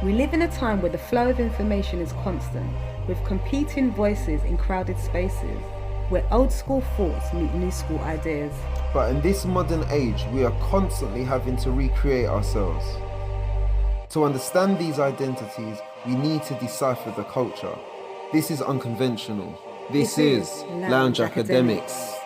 We live in a time where the flow of information is constant, with competing voices in crowded spaces, where old school thoughts meet new school ideas. But in this modern age, we are constantly having to recreate ourselves. To understand these identities, we need to decipher the culture. This is unconventional. This is Lounge Academics.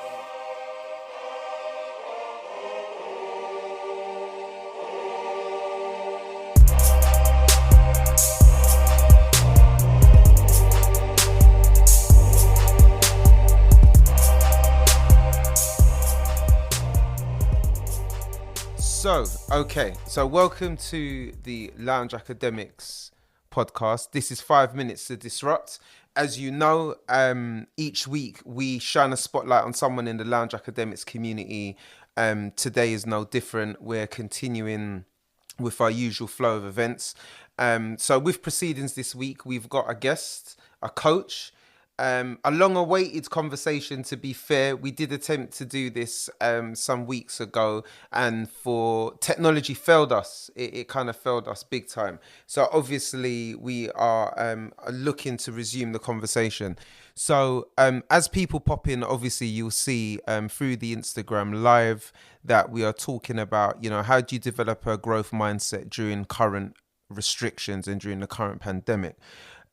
So welcome to the Lounge Academics podcast. This is 5 minutes to disrupt. As you know, each week we shine a spotlight on someone in the Lounge Academics community. Today is no different. We're continuing with our usual flow of events. So with proceedings this week, we've got a guest, a coach, a long-awaited conversation. To be fair, we did attempt to do this some weeks ago, and technology failed us. It kind of failed us big time. So obviously we are looking to resume the conversation. So as people pop in, obviously you'll see through the Instagram live that we are talking about, how do you develop a growth mindset during current restrictions and during the current pandemic.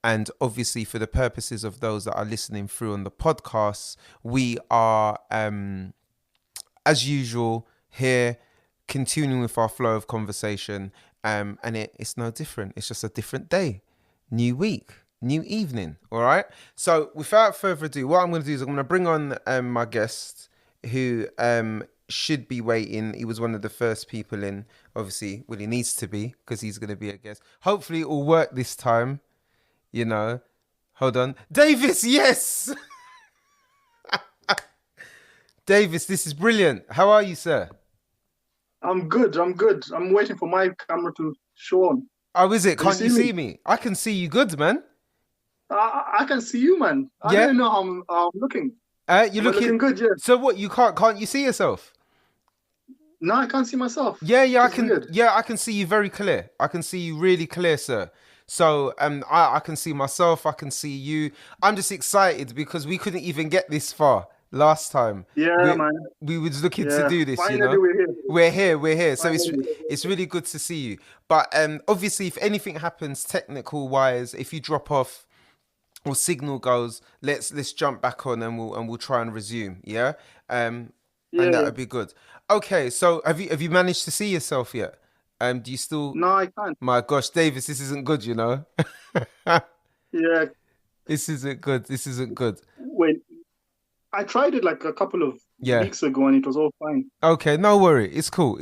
And obviously, for the purposes of those that are listening through on the podcast, we are, as usual, here continuing with our flow of conversation. And it's no different. It's just a different day, new week, new evening. All right. So without further ado, what I'm going to do is I'm going to bring on my guest who should be waiting. He was one of the first people in, obviously. Well, he needs to be because he's going to be a guest. Hopefully, it will work this time. Hold on. Davis, yes! Davis, this is brilliant. How are you, sir? I'm good. I'm waiting for my camera to show on. Oh, is it? Can't you see me? I can see you good, man. I can see you, man. I didn't know how I'm looking. You're looking good, yeah. So what, can't you see yourself? No, I can't see myself. Yeah, I can. Weird. Yeah, I can see you very clear. I can see you really clear, sir. So I can see myself, I can see you. I'm just excited because we couldn't even get this far last time. Yeah, man. We was looking to do this, Finally, We're here. So it's really good to see you. But obviously, if anything happens technical wise, if you drop off or signal goes, let's jump back on and we'll try and resume. Yeah. And that would be good. Okay, so have you managed to see yourself yet? Do you still? No, I can't. My gosh, Davis, this isn't good, Yeah. This isn't good. Wait, I tried it like a couple of weeks ago and it was all fine. Okay, no worry. It's cool.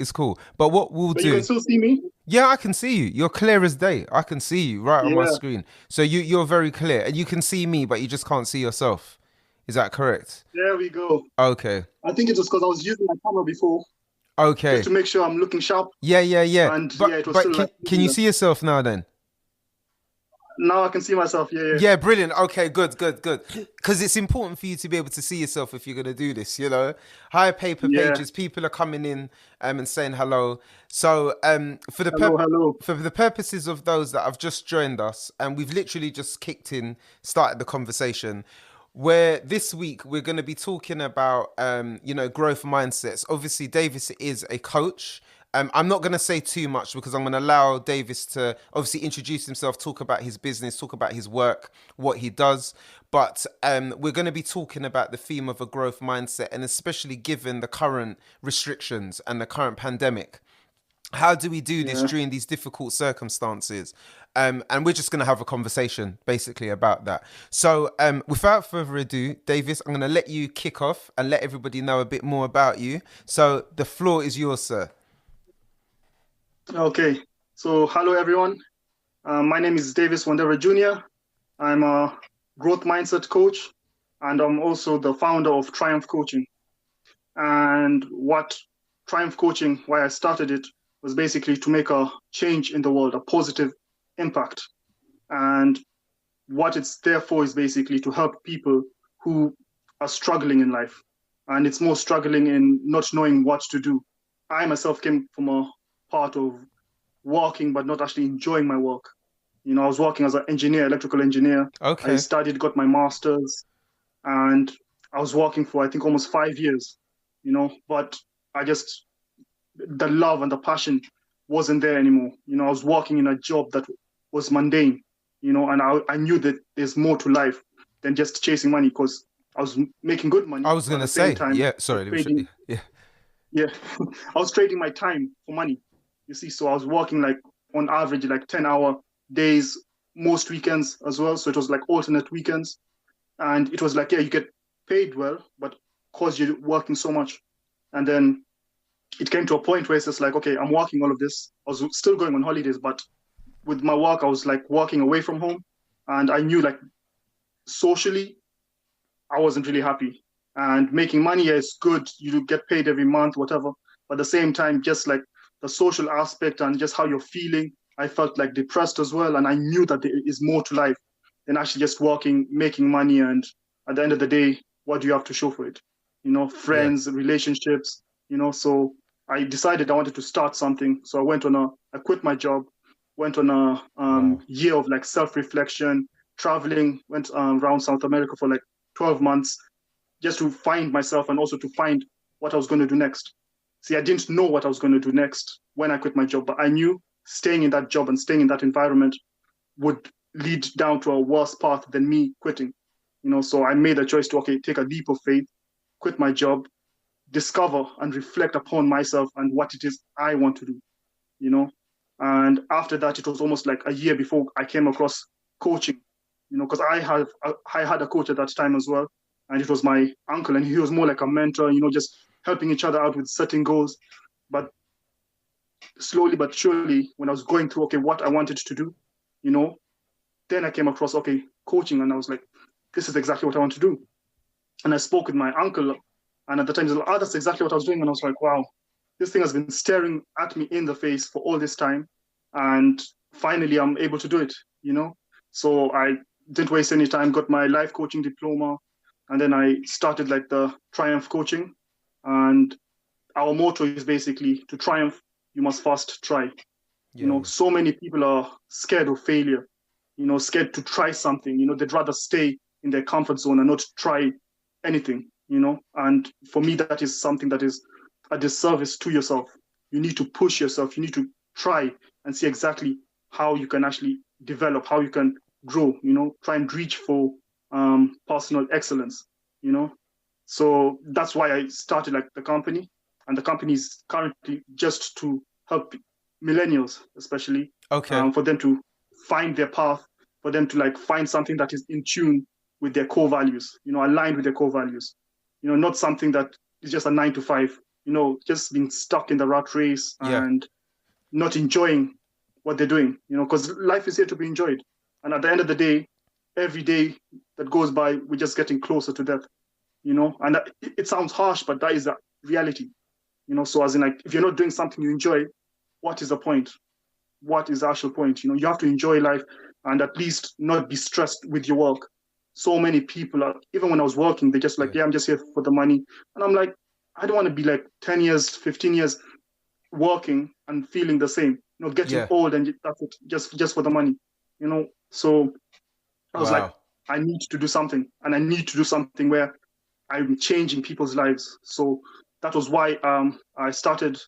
But what we'll do... You can still see me? Yeah, I can see you. You're clear as day. I can see you right on my screen. So you're very clear. And you can see me, but you just can't see yourself. Is that correct? There we go. Okay. I think it was because I was using my camera before. Okay. Just to make sure I'm looking sharp. Yeah. And but can you see yourself now then? Now I can see myself, Yeah, brilliant. Okay, good. Because it's important for you to be able to see yourself if you're going to do this, Higher paper pages, people are coming in and saying hello. So for the purposes of those that have just joined us, and we've literally just started the conversation, where this week we're going to be talking about, growth mindsets. Obviously, Davis is a coach. I'm not going to say too much because I'm going to allow Davis to obviously introduce himself, talk about his business, talk about his work, what he does. But we're going to be talking about the theme of a growth mindset, and especially given the current restrictions and the current pandemic. How do we do this during these difficult circumstances? And we're just going to have a conversation basically about that. So without further ado, Davis, I'm going to let you kick off and let everybody know a bit more about you. So the floor is yours, sir. Okay. So hello, everyone. My name is Davis Wandera Jnr. I'm a growth mindset coach, and I'm also the founder of Triumph Coaching. And what Triumph Coaching, why I started it, was basically to make a change in the world, a positive impact. And what it's there for is basically to help people who are struggling in life. And it's more struggling in not knowing what to do. I myself came from a part of working but not actually enjoying my work. I was working as an engineer, electrical engineer. I Okay. studied, got my master's, and I was working for, I think, almost 5 years, but I just, the love and the passion wasn't there anymore. I was working in a job that was mundane, and I knew that there's more to life than just chasing money, because I was making good money, I was but at gonna the same say, time, yeah. I was Sorry, trading, yeah. yeah, I was trading my time for money. You see, so I was working like on average like 10-hour days, most weekends as well. So it was like alternate weekends. And it was like, yeah, you get paid well, but because you're working so much. And then it came to a point where it's just like, okay, I'm working all of this. I was still going on holidays, but with my work, I was like working away from home. And I knew like socially, I wasn't really happy. And making money is good. You get paid every month, whatever. But at the same time, just like the social aspect and just how you're feeling, I felt like depressed as well. And I knew that there is more to life than actually just working, making money. And at the end of the day, what do you have to show for it? Yeah. Friends, relationships, so I decided I wanted to start something. So I quit my job, went on a Wow. year of like self-reflection, traveling, went around South America for like 12 months just to find myself and also to find what I was going to do next. See, I didn't know what I was going to do next when I quit my job, but I knew staying in that job and staying in that environment would lead down to a worse path than me quitting. So I made a choice to, okay, take a leap of faith, quit my job, discover and reflect upon myself and what it is I want to do, you know. And after that, it was almost like a year before I came across coaching, because I had a coach at that time as well, and it was my uncle, and he was more like a mentor, just helping each other out with setting goals. But slowly but surely, when I was going through, okay, what I wanted to do, you know, then I came across, okay, coaching, and I was like, this is exactly what I want to do. And I spoke with my uncle, and at the time, he was like, oh, that's exactly what I was doing. And I was like, wow, this thing has been staring at me in the face for all this time. And finally, I'm able to do it. So I didn't waste any time, got my life coaching diploma, and then I started like the Triumph coaching. And our motto is basically to triumph, you must first try. Yeah. So many people are scared of failure, scared to try something. They'd rather stay in their comfort zone and not try anything. And for me, that is something that is a disservice to yourself. You need to push yourself. You need to try and see exactly how you can actually develop, how you can grow, try and reach for personal excellence. So that's why I started like the company, and the company is currently just to help millennials, especially, Okay. for them to find their path, for them to like find something that is in tune with their core values, aligned with their core values, not something that is just a 9 to 5, just being stuck in the rat race Yeah. and not enjoying what they're doing, because life is here to be enjoyed. And at the end of the day, every day that goes by, we're just getting closer to death, and it sounds harsh, but that is the reality, so as in like, if you're not doing something you enjoy, what is the point? What is the actual point? You have to enjoy life and at least not be stressed with your work. So many people are, even when I was working, they're just like, yeah, I'm just here for the money. And I'm like, I don't want to be like 10 years, 15 years working and feeling the same, getting Yeah. old and that's it, just for the money, So I was like, Wow. I need to do something, and I need to do something where I'm changing people's lives. So that was why I started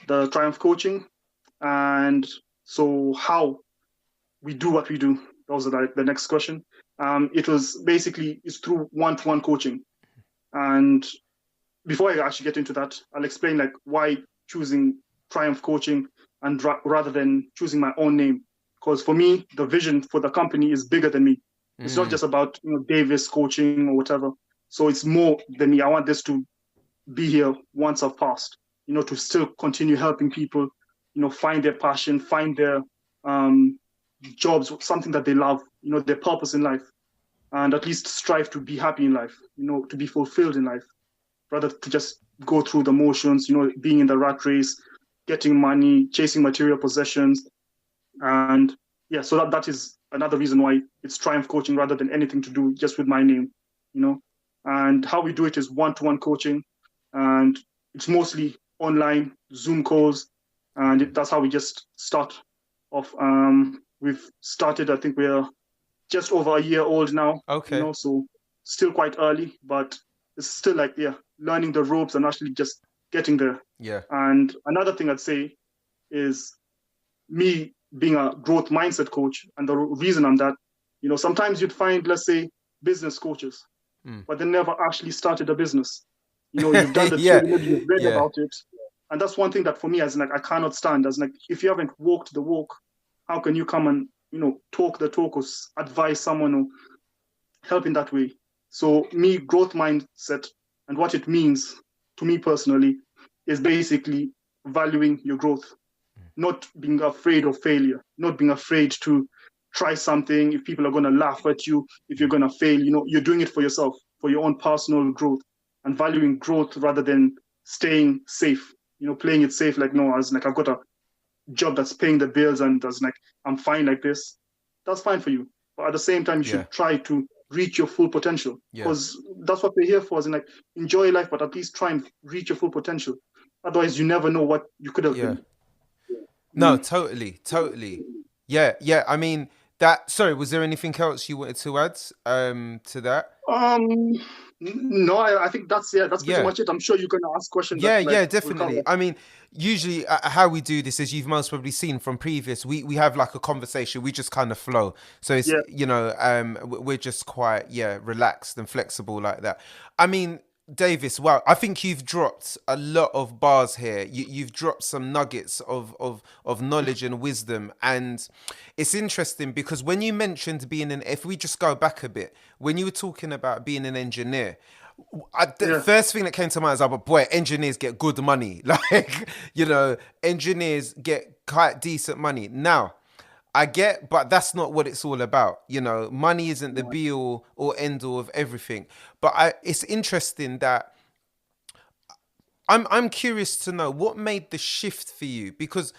the Triumph coaching. And so how we do what we do, that was the next question. It was basically, it's through one-to-one coaching. And before I actually get into that, I'll explain like why choosing Triumph coaching and rather than choosing my own name. Because for me, the vision for the company is bigger than me. It's not just about Davis coaching or whatever. So it's more than me. I want this to be here once I've passed, to still continue helping people, find their passion, find their jobs, something that they love, their purpose in life, and at least strive to be happy in life, to be fulfilled in life, rather to just go through the motions, being in the rat race, getting money, chasing material possessions. And yeah, so that is another reason why it's Triumph coaching rather than anything to do just with my name, And how we do it is one-to-one coaching, and it's mostly online Zoom calls, and that's how we just start off. we've started. I think we're just over a year old now. Okay. So still quite early, but it's still like, learning the ropes and actually just getting there. Yeah. And another thing I'd say is me being a growth mindset coach. And the reason I'm that, sometimes you'd find, let's say, business coaches, but they never actually started a business. You've done the Yeah. theory, maybe you've read Yeah. about it. And that's one thing that for me, as like, I cannot stand. As like, if you haven't walked the walk, how can you come and, talk the talk or advise someone or help in that way? So me, growth mindset and what it means to me personally is basically valuing your growth, not being afraid of failure, not being afraid to try something. If people are going to laugh at you, if you're going to fail, you're doing it for yourself, for your own personal growth, and valuing growth rather than staying safe, playing it safe. Like, no, as like, I've got a job that's paying the bills and as like, I'm fine like this. That's fine for you. But at the same time, you should try to reach your full potential, because that's what we're here for, is like, enjoy life, but at least try and reach your full potential. Otherwise, you never know what you could have been. No, totally. Yeah. I mean, sorry, was there anything else you wanted to add to that? No, I think that's pretty much it. I'm sure you're going to ask questions. Yeah, definitely. I mean, usually how we do this, as you've most probably seen from previous, we have like a conversation, we just kind of flow. So it's, we're just quite, relaxed and flexible like that. I mean, Davis, wow, I think you've dropped a lot of bars here. You've dropped some nuggets of knowledge and wisdom. And it's interesting because when you mentioned if we just go back a bit, when you were talking about being an engineer, the first thing that came to mind is, but boy, engineers get good money. Like, engineers get quite decent money. Now, I get, but that's not what it's all about. Money isn't the be all or end all of everything. But it's interesting that I'm curious to know what made the shift for you, because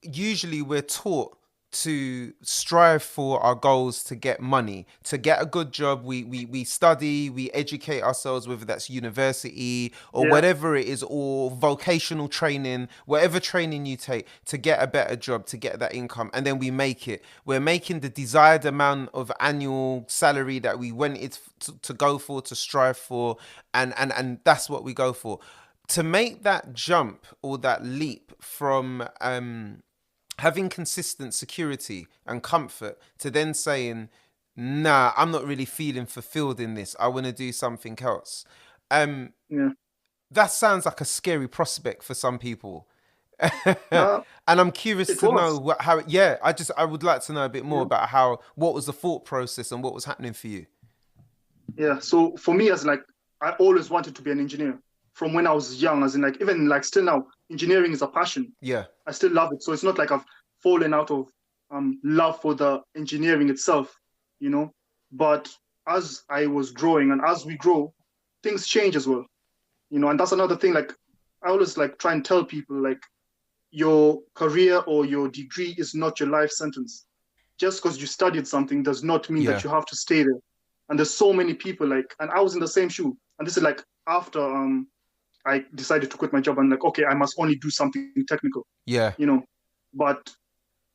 usually we're taught to strive for our goals, to get money, to get a good job. We study, we educate ourselves, whether that's university or whatever it is, or vocational training, whatever training you take, to get a better job, to get that income. And then we make it. We're making the desired amount of annual salary that we wanted to go for, to strive for. And that's what we go for. To make that jump or that leap from having consistent security and comfort to then saying, nah, I'm not really feeling fulfilled in this, I want to do something else. That sounds like a scary prospect for some people. And I'm curious to know how. I would like to know a bit more about what was the thought process and what was happening for you. Yeah, so for me, as like, I always wanted to be an engineer from when I was young, as in like, even like still now, engineering is a passion. Yeah. I still love it. So it's not like I've fallen out of love for the engineering itself, but as I was growing and as we grow, things change as well, and that's another thing. Like, I always like try and tell people, like, your career or your degree is not your life sentence. Just because you studied something does not mean that you have to stay there. And there's so many people, like, and I was in the same shoe. And this is like after I decided to quit my job and like, okay, I must only do something technical. Yeah. But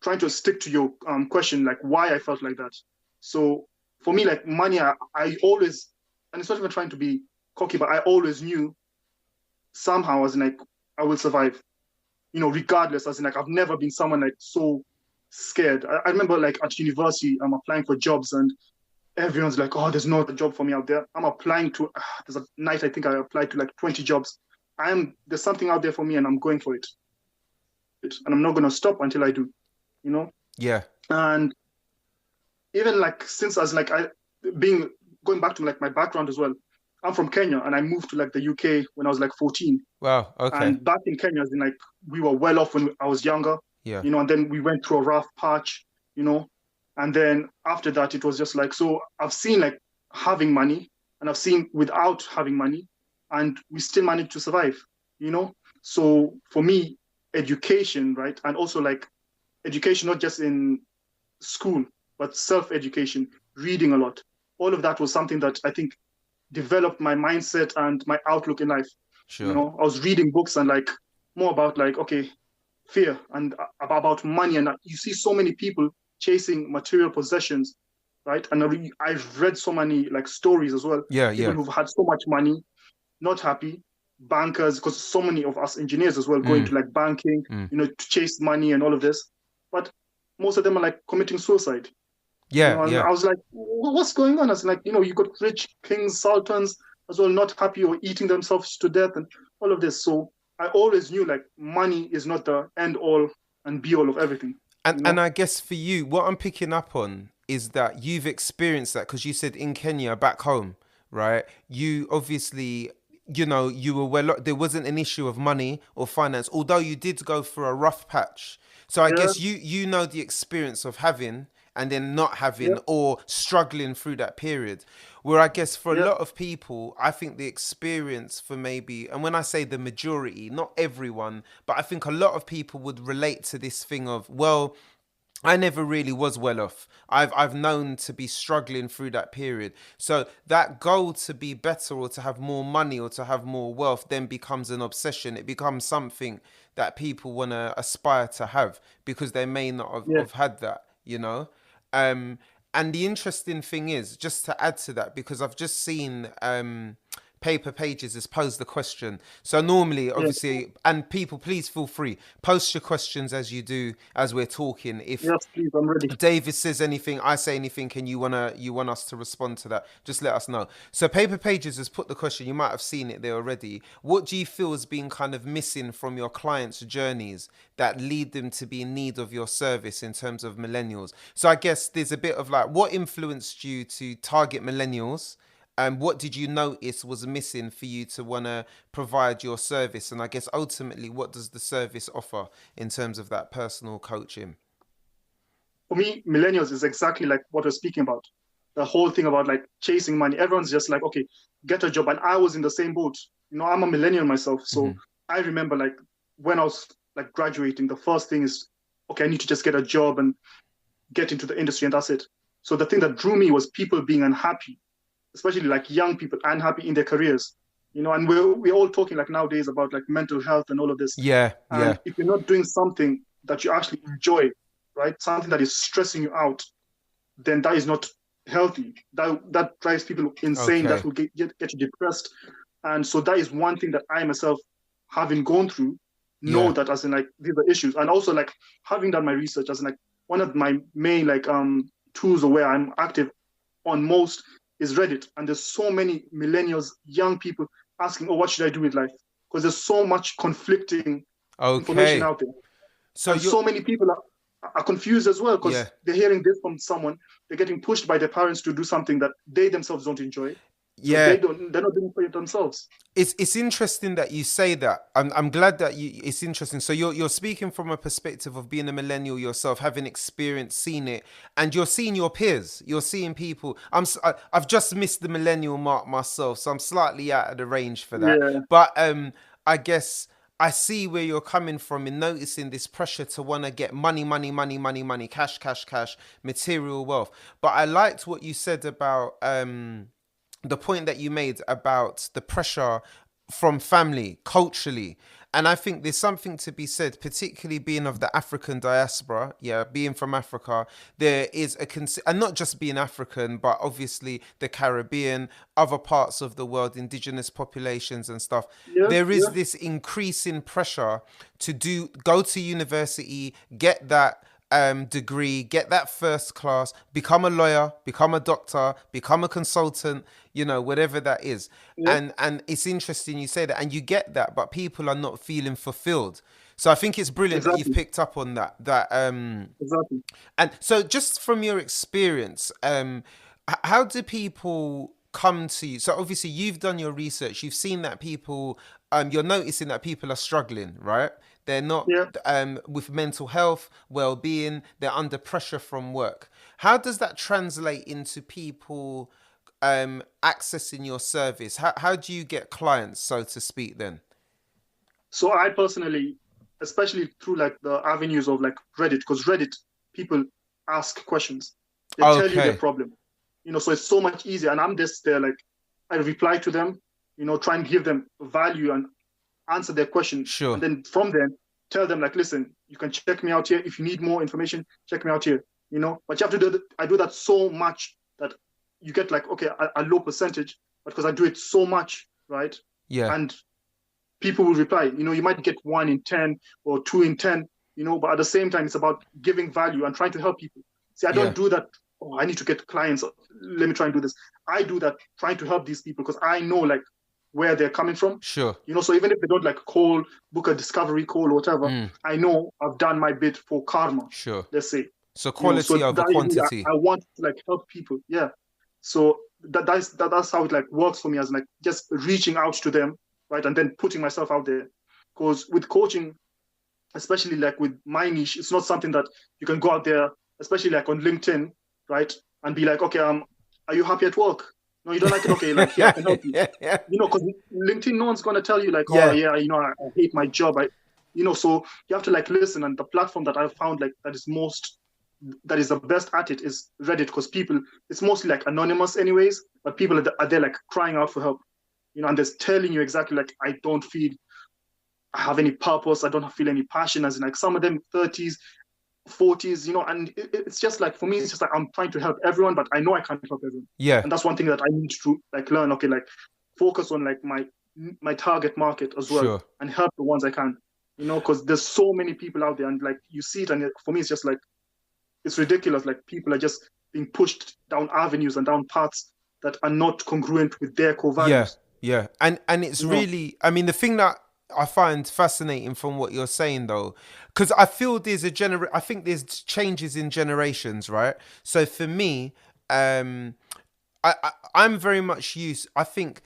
trying to stick to your question, like why I felt like that. So for me, like money, I always, and it's not even trying to be cocky, but I always knew somehow, as in like, I will survive, regardless, as in like, I've never been someone like so scared. I remember like at university, I'm applying for jobs and everyone's like, oh, there's not a job for me out there. I'm applying to, there's a night I think I applied to like 20 jobs. There's something out there for me and I'm going for it. And I'm not going to stop until I do, Yeah. And even like, since I was like, going back to like my background as well, I'm from Kenya and I moved to like the UK when I was like 14. Wow. Okay. And back in Kenya, as in like, we were well off when I was younger. Yeah. And then we went through a rough patch, and then after that, it was just like, so I've seen like having money and I've seen without having money, and we still managed to survive, So for me, education, right? And also like education, not just in school, but self-education, reading a lot. All of that was something that I think developed my mindset and my outlook in life. Sure. I was reading books and like more about like, okay, fear and about money. And you see so many people chasing material possessions, right? And I've read so many like stories as well. Yeah, People yeah. who've had so much money, not happy, bankers, because so many of us engineers as well go into like banking, to chase money and all of this. But most of them are like committing suicide. Yeah, And yeah. I was like, what's going on? I was like, you got rich kings, sultans as well, not happy or eating themselves to death and all of this. So I always knew like money is not the end all and be all of everything. And I guess for you, what I'm picking up on is that you've experienced that because you said in Kenya, back home, right? You obviously, you were there wasn't an issue of money or finance, although you did go through a rough patch. So I guess you know the experience of having and then not having or struggling through that period. Where I guess for a lot of people, I think the experience for maybe, and when I say the majority, not everyone, but I think a lot of people would relate to this thing of, well, I never really was well off. I've known to be struggling through that period. So that goal to be better or to have more money or to have more wealth then becomes an obsession. It becomes something that people want to aspire to have because they may not have had that, And the interesting thing is, just to add to that, because I've just seen Paper Pages has posed the question. So normally, obviously, and people, please feel free, post your questions as you do, as we're talking. If Yes, please, I'm ready. David says anything, I say anything, and you want us to respond to that, just let us know. So Paper Pages has put the question, you might have seen it there already. What do you feel has been kind of missing from your clients' journeys that lead them to be in need of your service in terms of millennials? So I guess there's a bit of like, what influenced you to target millennials? And what did you notice was missing for you to want to provide your service? And I guess ultimately, what does the service offer in terms of that personal coaching? For me, millennials is exactly like what we're speaking about. The whole thing about like chasing money. Everyone's just like, okay, get a job. And I was in the same boat. I'm a millennial myself. So I remember like when I was like graduating, the first thing is, okay, I need to just get a job and get into the industry and that's it. So the thing that drew me was people being unhappy, especially like young people unhappy in their careers, and we're all talking like nowadays about like mental health and all of this. And if you're not doing something that you actually enjoy, right, something that is stressing you out, then that is not healthy. That drives people insane. That will get you depressed. And so that is one thing that I myself, having gone through, know that as in like these are issues. And also like having done my research, as in like one of my main like tools or where I'm active on most is Reddit. And there's so many millennials, young people asking, what should I do with life? Because there's so much conflicting information out there. So many people are confused as well because they're hearing this from someone. They're getting pushed by their parents to do something that they themselves don't enjoy. They're not doing it for themselves. It's interesting that you say that. I'm glad that it's interesting. So you're speaking from a perspective of being a millennial yourself, having experienced, seen it, and you're seeing your peers. You're seeing people. I've just missed the millennial mark myself, so I'm slightly out of the range for that. Yeah. But I guess I see where you're coming from in noticing this pressure to want to get money, cash, material wealth. But I liked what you said about the point that you made about the pressure from family, culturally. And I think there's something to be said, particularly being of the African diaspora, being from Africa, there is and not just being African, but obviously the Caribbean, other parts of the world, indigenous populations and stuff. There is this increasing pressure to go to university, get that degree, get that first class, become a lawyer, become a doctor, become a consultant, whatever that is. And it's interesting you say that, and you get that, but people are not feeling fulfilled. So I think it's brilliant that you've picked up on that. Exactly. And so just from your experience, how do people come to you? So obviously you've done your research, you've seen that people, you're noticing that people are struggling, right? They're not with mental health, well-being, they're under pressure from work. How does that translate into people accessing your service? How do you get clients, so to speak, then? So I personally, especially through like the avenues of like Reddit, because Reddit, people ask questions. They tell you their problem. So it's so much easier. And I'm just there, like, I reply to them, try and give them value and answer their question. Sure. And then from there, tell them like, listen, You can check me out here. If you need more information, check me out here. But you have to do that. I do that so much that you get like, okay, a low percentage, but because I do it so much, right? Yeah. And people will reply. You might get 1 in 10 or 2 in 10, but at the same time, it's about giving value and trying to help people. See, I don't do that. Oh, I need to get clients. Let me try and do this. I do that trying to help these people because I know like where they're coming from. Sure. So even if they don't like book a discovery call or whatever, I know I've done my bit for karma. Sure. Let's say. So quality over quantity. I want to like help people. Yeah. So that's how it like works for me, as like just reaching out to them, right, and then putting myself out there. Because with coaching, especially like with my niche, it's not something that you can go out there, especially like on LinkedIn, right, and be like, okay, are you happy at work? No, you don't like it. Okay, like yeah, I can help you. Because LinkedIn, no one's gonna tell you like, oh yeah, I hate my job. So you have to like listen. And the platform that I've found like that is the best at it is Reddit, because it's mostly like anonymous anyways, but people are there like crying out for help, and they're telling you exactly like, I don't feel I have any purpose, I don't feel any passion, as in like some of them 30s, 40s, and it's just like, for me, it's just like, I'm trying to help everyone, but I know I can't help everyone. Yeah. And that's one thing that I need to like learn, okay, like focus on like my target market as well. Sure. And help the ones I can, because there's so many people out there, and like you see it, and for me, it's just like, it's ridiculous. Like people are just being pushed down avenues and down paths that are not congruent with their core values. Yeah. And it's really, I mean, the thing that I find fascinating from what you're saying though, because I feel I think there's changes in generations, right? So for me, I'm very much I think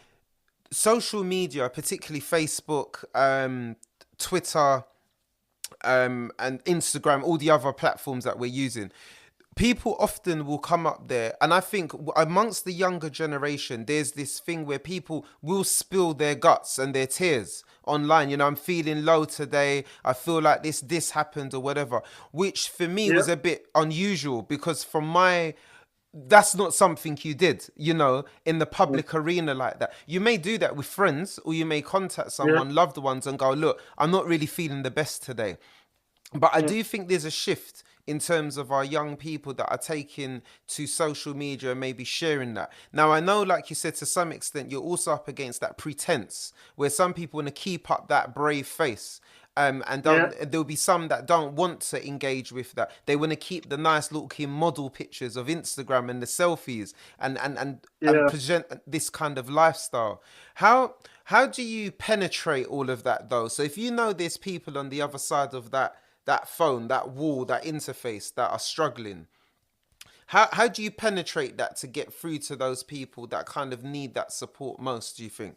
social media, particularly Facebook, Twitter, and Instagram, all the other platforms that we're using, people often will come up there, and I think amongst the younger generation, there's this thing where people will spill their guts and their tears online. I'm feeling low today, I feel like this happened or whatever, which for me was a bit unusual, because that's not something you did, in the public arena like that. You may do that with friends, or you may contact someone, loved ones, and go, look, I'm not really feeling the best today. But I do think there's a shift in terms of our young people that are taking to social media and maybe sharing that. Now, I know, like you said, to some extent, you're also up against that pretense, where some people want to keep up that brave face. And there'll be some that don't want to engage with that. They want to keep the nice looking model pictures of Instagram and the selfies and present this kind of lifestyle. How do you penetrate all of that though? So if there's people on the other side of that phone, that wall, that interface that are struggling, how do you penetrate that to get through to those people that kind of need that support most, do you think?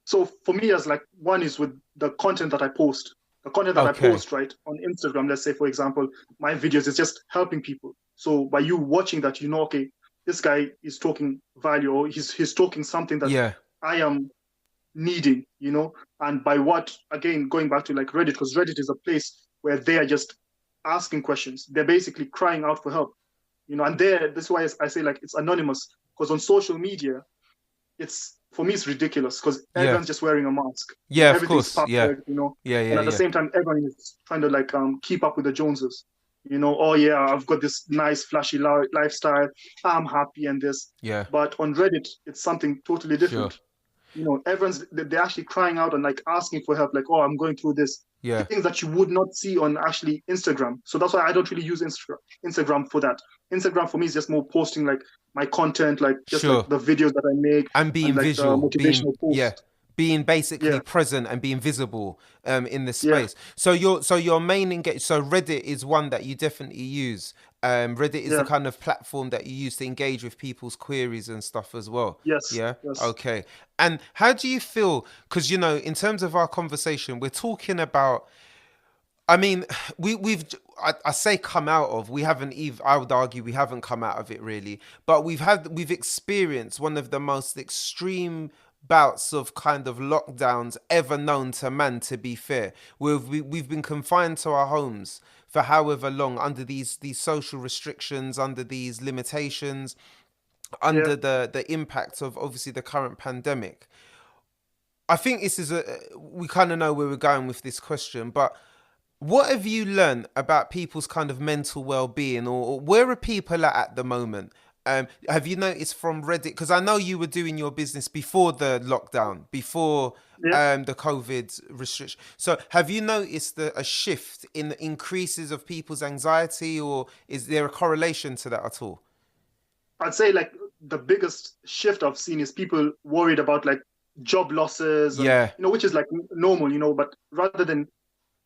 So for me, as like, one is with the content that I post. The content that I post, right, on Instagram, let's say, for example, my videos is just helping people. So by you watching that, okay, this guy is talking value, or he's talking something that I am needing, and by what, again, going back to like Reddit, because Reddit is a place where they are just asking questions. They're basically crying out for help, and this is why I say like it's anonymous, because on social media, for me, it's ridiculous, because everyone's just wearing a mask. Yeah, of course. Perfect, and at the same time, everyone is trying to like keep up with the Joneses. Oh yeah, I've got this nice flashy lifestyle, I'm happy and this. Yeah. But on Reddit, it's something totally different. Sure. They're actually crying out and like asking for help, like, oh, I'm going through this. Yeah. Things that you would not see on actually Instagram. So that's why I don't really use Instagram for that. Instagram for me is just more posting like my content, like just like the videos that I make, and being visual, motivational posts. Being basically present and being visible in the space. So your main engage. So Reddit is one that you definitely use. Reddit is the kind of platform that you use to engage with people's queries and stuff as well. Yes. Yeah. Yes. Okay. And how do you feel? Because in terms of our conversation, we're talking about. I mean, I say come out of. We haven't even. I would argue we haven't come out of it really, but we've experienced one of the most extreme bouts of kind of lockdowns ever known to man, to be fair. We've been confined to our homes for however long, under these social restrictions, under these limitations, under the impact of obviously the current pandemic. I think this is we kind of know where we're going with this question, but What have you learned about people's kind of mental well-being, or where are people at the moment? Have you noticed from Reddit? Because I know you were doing your business before the lockdown, before Yeah, the COVID restriction. So have you noticed a shift in the increases of people's anxiety, or is there a correlation to that at all? I'd say like the biggest shift I've seen is people worried about like job losses and Yeah, which is like normal, but rather than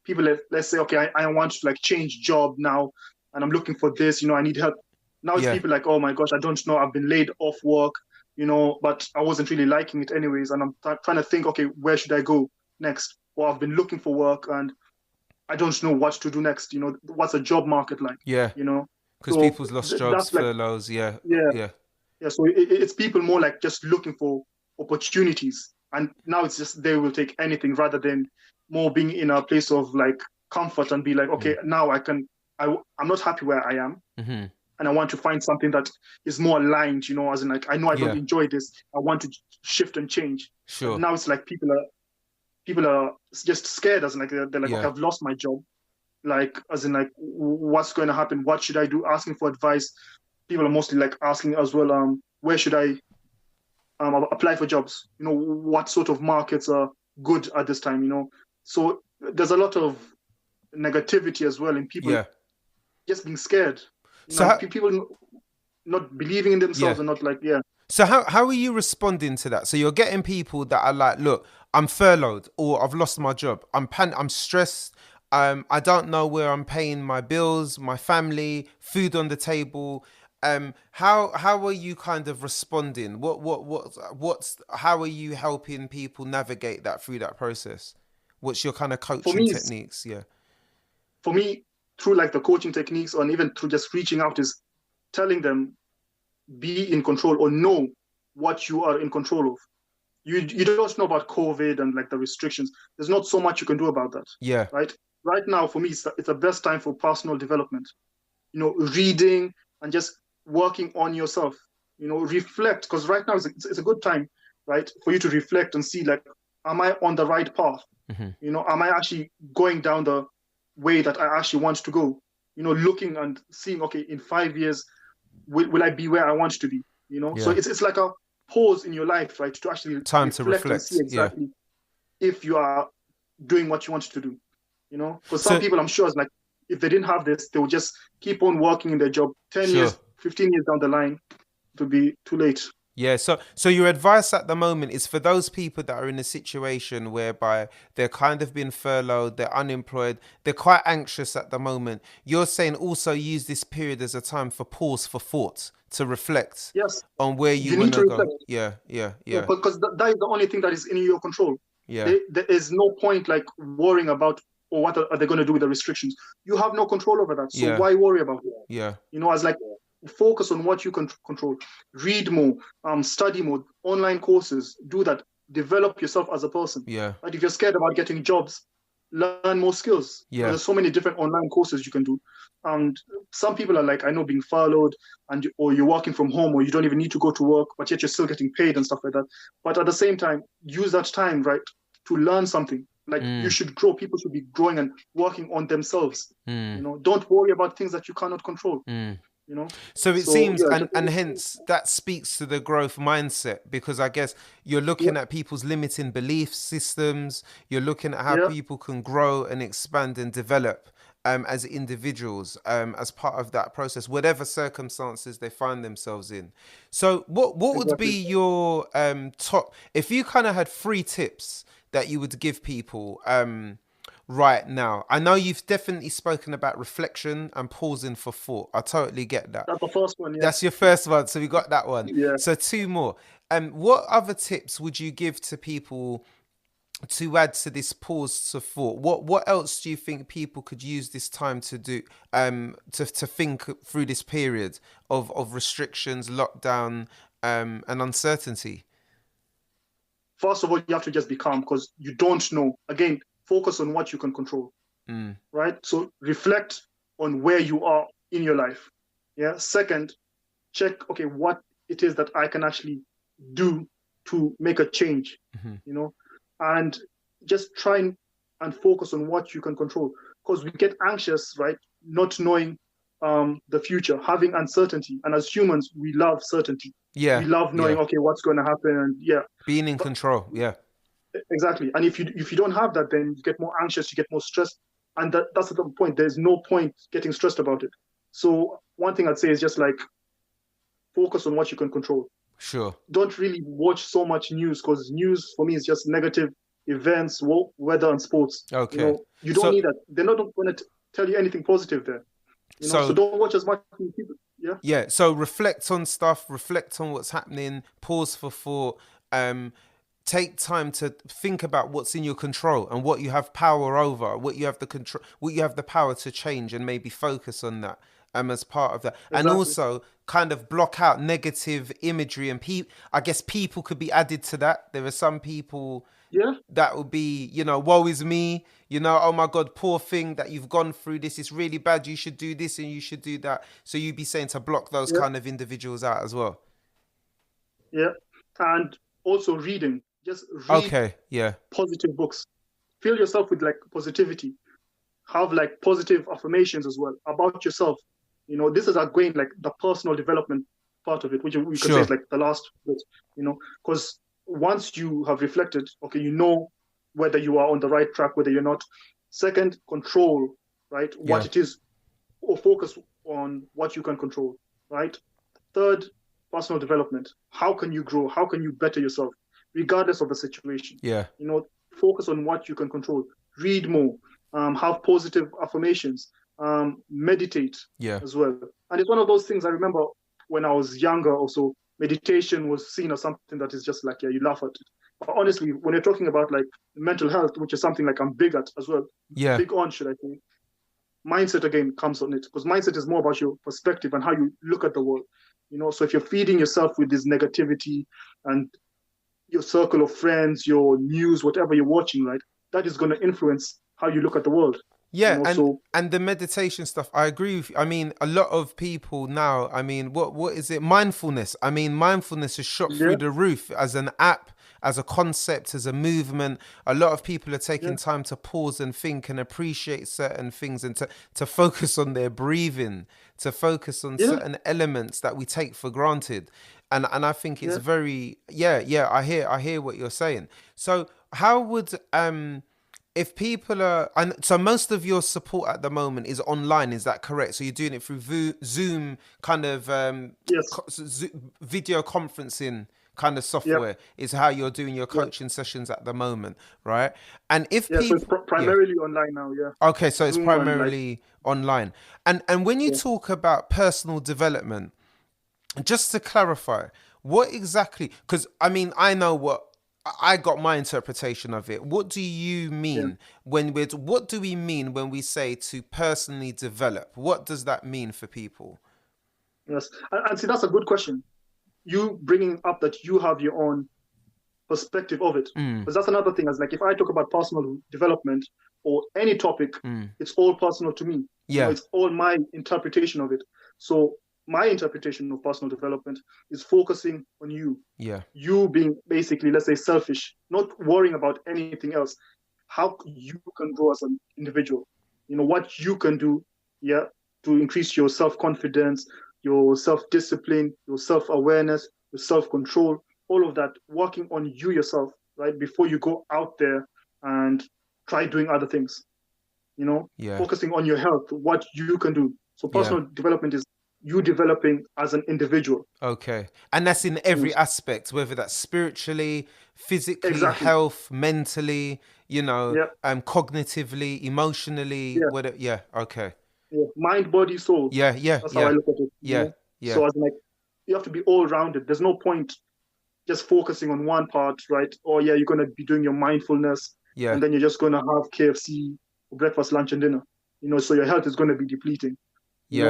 people let's say, okay, I want to like change job now and I'm looking for this, I need help. Now it's yeah, people like, oh my gosh, I don't know, I've been laid off work, but I wasn't really liking it anyways. And I'm trying to think, okay, where should I go next? Or I've been looking for work and I don't know what to do next. What's a job market like? yeah. You know, Because so people's lost jobs, that's like, furloughs. Yeah, yeah, yeah, yeah. So it's people more like just looking for opportunities. And now it's just they will take anything rather than more being in a place of like comfort and be like, okay, now I'm not happy where I am. mm-hmm. And I want to find something that is more aligned, as in like, I know I don't Yeah, enjoy this. I want to shift and change. But sure. now it's like people are just scared, as in like they're like, okay, Yeah, I've lost my job. Like, as in like, what's going to happen? What should I do? Asking for advice. People are mostly like asking as well, where should I apply for jobs? What sort of markets are good at this time? So there's a lot of negativity as well in people yeah. just being scared. So how, People not believing in yeah. themselves and not like, yeah. So how are you responding to that? So you're getting people that are like, look, I'm furloughed or I've lost my job. I'm stressed. I don't know where I'm paying my bills, my family, food on the table. How are you kind of responding? What's how are you helping people navigate that through that process? What's your kind of For coaching me, techniques? Yeah. for me, through like the coaching techniques or even through just reaching out is telling them be in control or know what you are in control of. You don't know about COVID and like the restrictions. There's not so much you can do about that, Yeah. right? Right now, for me, it's the best time for personal development. Reading and just working on yourself. Reflect, because right now it's a good time, right, for you to reflect and see like, am I on the right path? Hmm. Am I actually going down the way that I actually want to go? Looking and seeing, okay, in 5 years, will I be where I want to be? So Yeah. it's like a pause in your life, right, to actually Time to reflect and see reflect. Yeah. exactly if you are doing what you want to do. Because some So people, I'm sure, is like, if they didn't have this, they would just keep on working in their job. 10 sure. years, 15 years down the line, it would be too late. Yeah, so your advice at the moment is for those people that are in a situation whereby they're kind of been furloughed, they're unemployed, they're quite anxious at the moment. You're saying also use this period as a time for pause, for thought, to reflect Yes, on where you you want need to to go. reflect. Yeah, yeah, Yeah, yeah, because that is the only thing that is in your control. yeah, There is no point like worrying about, or what are they going to do with the restrictions. You have no control over that. So yeah, why worry about it? yeah, As like, focus on what you can control. Read more, study more, online courses, do that. Develop yourself as a person. yeah, Like if you're scared about getting jobs, learn more skills. yeah, There's so many different online courses you can do. And some people are like, I know, being furloughed or you're working from home or you don't even need to go to work, but yet you're still getting paid and stuff like that. But at the same time, use that time, right, to learn something. Like you mm, should grow. People should be growing and working on themselves. mm, Don't worry about things that you cannot control. mm. You know. So it So seems, yeah, and hence that speaks to the growth mindset, because I guess you're yeah, looking at people's limiting belief systems. You're looking at how yeah, people can grow and expand and develop as individuals as part of that process, whatever circumstances they find themselves in. So what would exactly. be your top, if you kind of had 3 tips that you would give people right now? I know you've definitely spoken about reflection and pausing for thought. I totally get that. That's the first one. Yeah, That's your first one, so we got that one. yeah. So 2 more. What other tips would you give to people to add to this pause to thought? What else do you think people could use this time to do, to think through this period of restrictions, lockdown, and uncertainty? First of all, you have to just be calm because you don't know. Again, focus on what you can control. Mm, Right. So reflect on where you are in your life. Yeah. Second, check, okay, what it is that I can actually do to make a change. hmm And just try and focus on what you can control. because we get anxious, right? Not knowing the future, having uncertainty. And as humans, we love certainty. Yeah. We love knowing, okay, what's going to happen. And being in control. Yeah. Exactly. And if you don't have that, then you get more anxious, you get more stressed. And that's the point. There's no point getting stressed about it. So one thing I'd say is just like focus on what you can control. Sure. Don't really watch so much news, because news for me is just negative events, weather, and sports. Okay. You don't need that. They're not going to tell you anything positive there. So don't watch as much people. Yeah. Yeah. So reflect on stuff, reflect on what's happening, pause for thought, take time to think about what's in your control and what you have power over, what you have the power to change, and maybe focus on that as part of that. Exactly. And also kind of block out negative imagery, and I guess people could be added to that. There are some people that will be, woe is me, oh my God, poor thing that you've gone through this, is really bad, you should do this and you should do that. So you'd be saying to block those kind of individuals out as well. Yeah. And also reading. Just read positive books. Fill yourself with like positivity. Have like positive affirmations as well about yourself. This is going like the personal development part of it, which we could say is like the last bit, because once you have reflected, okay, you know whether you are on the right track, whether you're not. Second, control, right? What it is, or focus on what you can control, right? Third, personal development. How can you grow? How can you better yourself, regardless of the situation? Yeah. Focus on what you can control. Read more. Have positive affirmations. Meditate as well. And it's one of those things I remember when I was younger also, meditation was seen as something that is just like, you laugh at it. But honestly, when you're talking about like mental health, which is something like I'm big at as well, big on, should I say, mindset again comes on it, because mindset is more about your perspective and how you look at the world. So if you're feeding yourself with this negativity and your circle of friends, your news, whatever you're watching, right, that is going to influence how you look at the world. Yeah, and the meditation stuff, I agree with you. I mean, a lot of people now, I mean, what is it? Mindfulness. I mean, mindfulness is shot through the roof as an app, as a concept, as a movement. A lot of people are taking time to pause and think and appreciate certain things, and to focus on their breathing, to focus on certain elements that we take for granted. And I think it's very, I hear what you're saying. So how would, if people are, and so most of your support at the moment is online, is that correct? So you're doing it through Zoom kind of video conferencing kind of software is how you're doing your coaching sessions at the moment, right? And if people, so it's primarily online now, Okay, so Zoom, it's primarily online. And when you talk about personal development, just to clarify, what exactly, because I mean, I know what, I got my interpretation of it. What do you mean what do we mean when we say to personally develop? What does that mean for people? Yes, and see, that's a good question. You bringing up that you have your own perspective of it, because that's another thing. As like, if I talk about personal development or any topic, it's all personal to me. It's all my interpretation of it. So my interpretation of personal development is focusing on you. You being basically, let's say, selfish, not worrying about anything else. How you can grow as an individual. What you can do, to increase your self-confidence, your self-discipline, your self-awareness, your self-control, all of that, working on you yourself, right? Before you go out there and try doing other things, focusing on your health, what you can do. So personal development is you developing as an individual. Okay. And that's in every aspect, whether that's spiritually, physically, health, mentally, cognitively, emotionally, whatever. Okay. Mind, body, soul. That's how I look at it. So as like, you have to be all rounded. There's no point just focusing on one part, right? Or you're going to be doing your mindfulness, and then you're just going to have KFC for breakfast, lunch, and dinner. So your health is going to be depleting.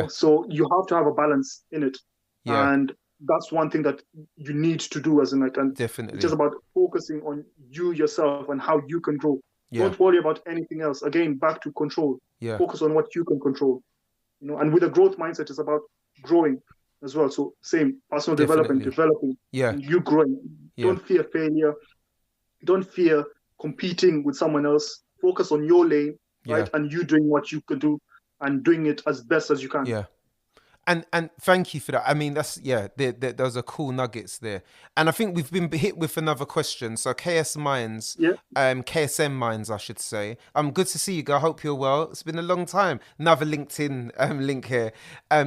So you have to have a balance in it, and that's one thing that you need to do as and definitely, it's just about focusing on you yourself and how you can grow. Don't worry about anything else. Again, back to control. Focus on what you can control. And with a growth mindset, it's about growing as well. So same, personal development, developing, you growing. Don't fear failure. Don't fear competing with someone else. Focus on your lane. Yeah. right? And you doing what you could do and doing it as best as you can. Yeah. And thank you for that. I mean, that's, yeah, those are cool nuggets there. And I think we've been hit with another question. So Yeah, KSM Minds, I should say. Good to see you, girl. I hope you're well. It's been a long time. Another LinkedIn link here.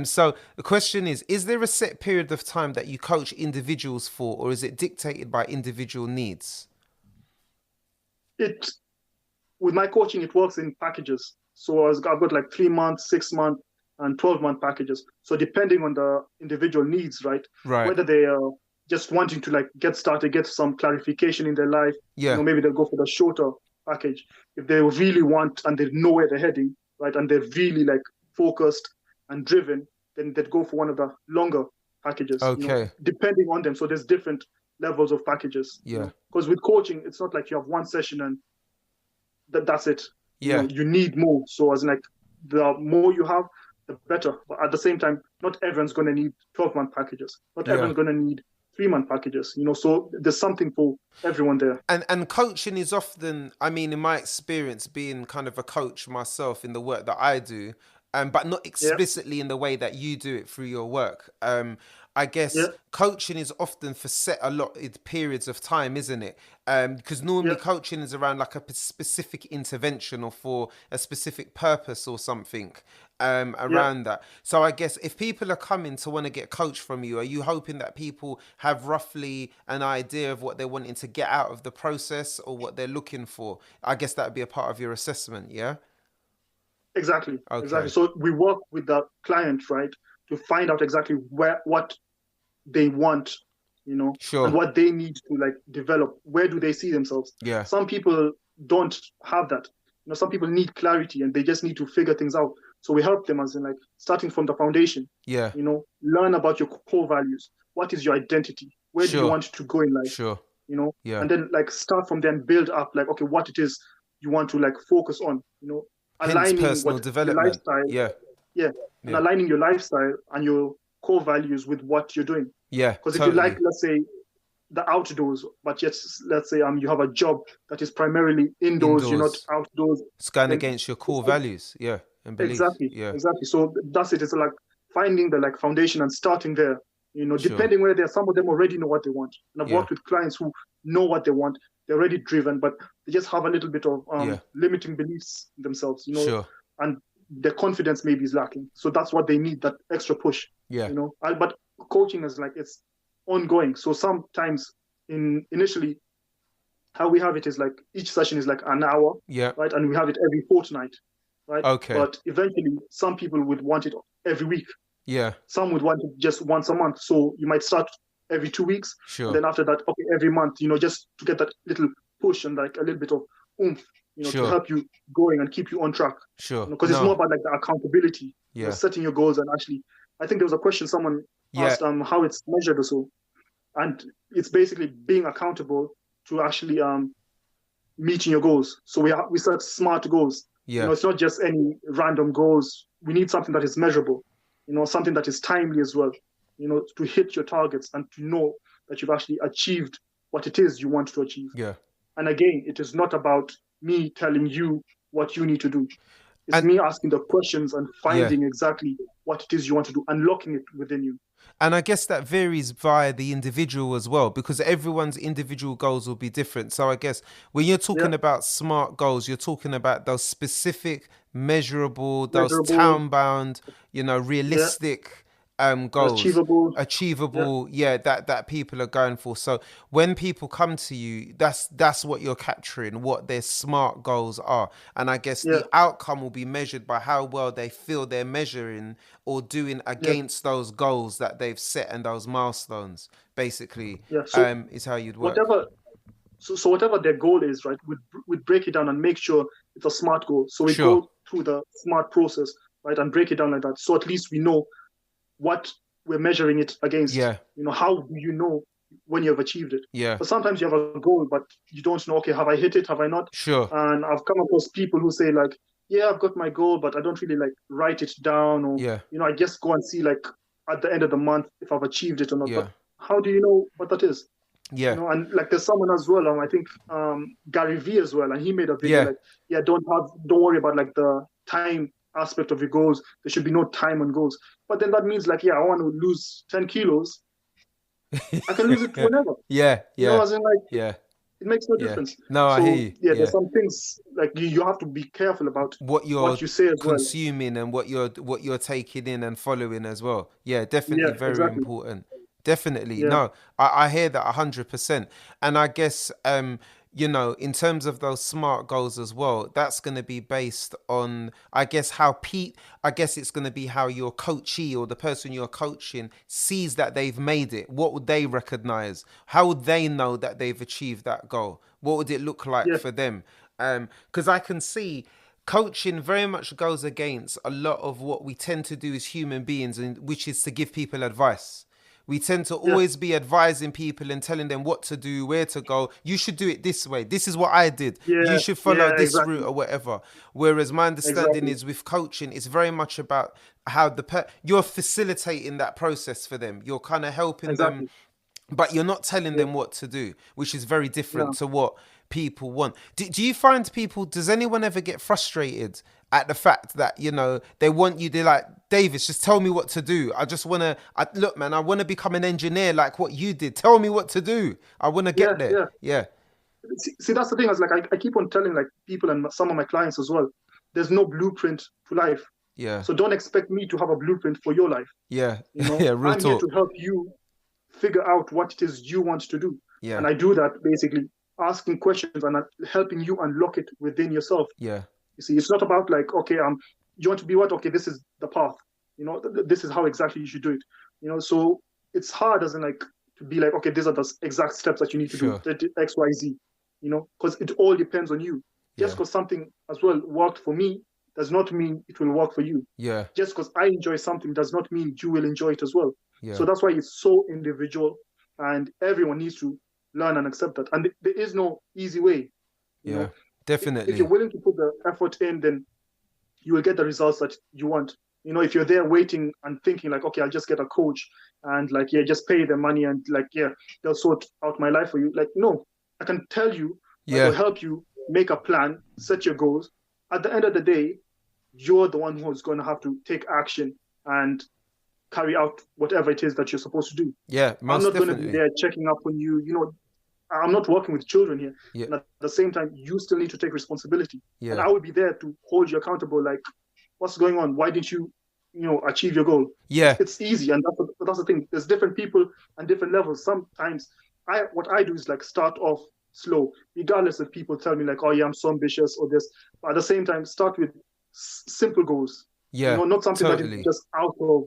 So the question is there a set period of time that you coach individuals for, or is it dictated by individual needs? With my coaching, it works in packages. So I've got like 3 month, 6 month, and 12-month packages. So depending on the individual needs, right? Right. Whether they are just wanting to like get started, get some clarification in their life, Yeah. maybe they'll go for the shorter package. If they really want and they know where they're heading, right, and they're really like focused and driven, then they'd go for one of the longer packages. Okay. Depending on them. So there's different levels of packages. Yeah. Because with coaching, it's not like you have one session and that's it. Yeah. You need more. So as in like the more you have, the better. But at the same time, not everyone's going to need 12-month packages. Not everyone's going to need 3-month packages. So there's something for everyone there. And coaching is often, I mean, in my experience, being kind of a coach myself in the work that I do, but not explicitly in the way that you do it through your work. I guess coaching is often for set allotted periods of time, isn't it? Because normally coaching is around like a specific intervention or for a specific purpose or something around that. So I guess if people are coming to want to get coached from you, are you hoping that people have roughly an idea of what they're wanting to get out of the process or what they're looking for? I guess that would be a part of your assessment, yeah? Exactly. Okay. Exactly. So we work with the client, right, to find out exactly what they want, Sure. and what they need to like develop. Where do they see themselves? Yeah. Some people don't have that. Some people need clarity and they just need to figure things out. So we help them as in like starting from the foundation. Yeah. Learn about your core values. What is your identity? Where do you want to go in life? Sure. Yeah. And then like start from there and build up like, okay, what it is you want to like focus on, aligning personal development. Your lifestyle. Yeah. And aligning your lifestyle and your core values with what you're doing. Yeah. Because if you like, let's say, the outdoors, but yet let's say you have a job that is primarily indoors. You're not outdoors. It's going against your core values, and beliefs. Exactly. So that's it. It's like finding the like foundation and starting there. Depending where they're, some of them already know what they want. And I've worked with clients who know what they want. They're already driven, but they just have a little bit of limiting beliefs in themselves. And their confidence maybe is lacking. So that's what they need, that extra push. Yeah. But coaching is like, it's ongoing. So sometimes initially how we have it is like each session is like an hour, right? And we have it every fortnight, right? Okay. But eventually some people would want it every week. Yeah. Some would want it just once a month. So you might start every 2 weeks. Sure. And then after that, okay, every month, just to get that little push and like a little bit of oomph, to help you going and keep you on track. Sure. Because it's more about like the accountability, setting your goals. And actually, I think there was a question someone asked how it's measured or so. And it's basically being accountable to actually meeting your goals. So we set smart goals. Yeah. It's not just any random goals. We need something that is measurable, something that is timely as well, to hit your targets and to know that you've actually achieved what it is you want to achieve. Yeah. And again, it is not about me telling you what you need to do. It's me asking the questions and finding exactly what it is you want to do, unlocking it within you. And I guess that varies via the individual as well, because everyone's individual goals will be different. So I guess when you're talking about smart goals, you're talking about those specific, measurable, those town-bound, realistic goals, achievable, that people are going for. So when people come to you, that's what you're capturing, what their smart goals are. And I guess the outcome will be measured by how well they feel they're measuring or doing against those goals that they've set and those milestones, basically, is how you'd work. So whatever their goal is, right, we'd break it down and make sure it's a SMART goal. So we go through the SMART process, right, and break it down like that. So at least we know what we're measuring it against. How do you know when you have achieved it? But sometimes you have a goal, but you don't know, okay, have I hit it? Have I not? And I've come across people who say like, I've got my goal, but I don't really like write it down, or I just go and see like at the end of the month if I've achieved it or not. But how do you know what that is? Yeah. And like there's someone as well, I think Gary V as well, and he made a video Yeah. like, yeah, don't worry about like the time aspect of your goals. There should be no time on goals. But then that means like, yeah, I want to lose 10 kilos. I can lose it whenever. Yeah. Yeah. As in like, Yeah. it makes no Yeah. difference. No, I hear So you. yeah, Yeah. there's some things like you have to be careful about What you're what you say as well. consuming and what you're taking in and following as well. Yeah, definitely Yeah, very exactly. important. Definitely. Yeah, No, I hear that 100%. And I guess in terms of those SMART goals as well, that's going to be based on, I guess, I guess it's going to be how your coachee or the person you're coaching sees that they've made it. What would they recognize? How would they know that they've achieved that goal? What would it look like yeah, for them? Because I can see coaching very much goes against a lot of what we tend to do as human beings, and which is to give people advice. We tend to yeah, always be advising people and telling them what to do, where to go. You should do it this way. This is what I did. You yeah, should follow yeah, this route exactly, or whatever. Whereas my understanding exactly, is with coaching, it's very much about how you're facilitating that process for them. You're kind of helping them, exactly. but you're not telling Yeah, them what to do, which is very different no, to what people want. Do you find does anyone ever get frustrated at the fact that, they want you to like, Davis, just tell me what to do. I just want to, look, man, I want to become an engineer like what you did. Tell me what to do. I want to yeah, get there. yeah. Yeah. See, that's the thing. Is like I keep on telling like people and some of my clients as well. There's no blueprint to life, Yeah. so don't expect me to have a blueprint for your life. Yeah. Yeah. Real I'm here to talk. help you figure out what it is you want to do, Yeah. and I do that basically asking questions and helping you unlock it within yourself. Yeah. You see, it's not about like, okay, you want to be what? Okay, this is the path. This is how exactly you should do it. So it's hard as in like to be like, okay, these are the exact steps that you need to Sure. do, X, Y, Z. Because it all depends on you. Just Yeah. because something as well worked for me does not mean it will work for you. Yeah. Just because I enjoy something does not mean you will enjoy it as well. Yeah. So that's why it's so individual, and everyone needs to learn and accept that. And there is no easy way. You Yeah. know, if you're Definitely. willing to put the effort in, then you will get the results that you want. If you're there waiting and thinking like, okay, I'll just get a coach and like, yeah, just pay them money and like, yeah, they'll sort out my life for you. Like, no, I can tell you, I will Yeah. help you make a plan, set your goals. At the end of the day, you're the one who's going to have to take action and carry out whatever it is that you're supposed to do. Yeah. I'm Most not going to be definitely. there checking up on you. I'm not working with children here. Yeah. And at the same time, you still need to take responsibility. And Yeah. I will be there to hold you accountable. Like, what's going on? Why didn't you, achieve your goal? Yeah. It's easy. And that's the thing. There's different people and different levels. Sometimes what I do is like start off slow, regardless if people tell me like, oh yeah, I'm so ambitious or this. But at the same time, start with simple goals. Yeah. Not something that is Totally. just out of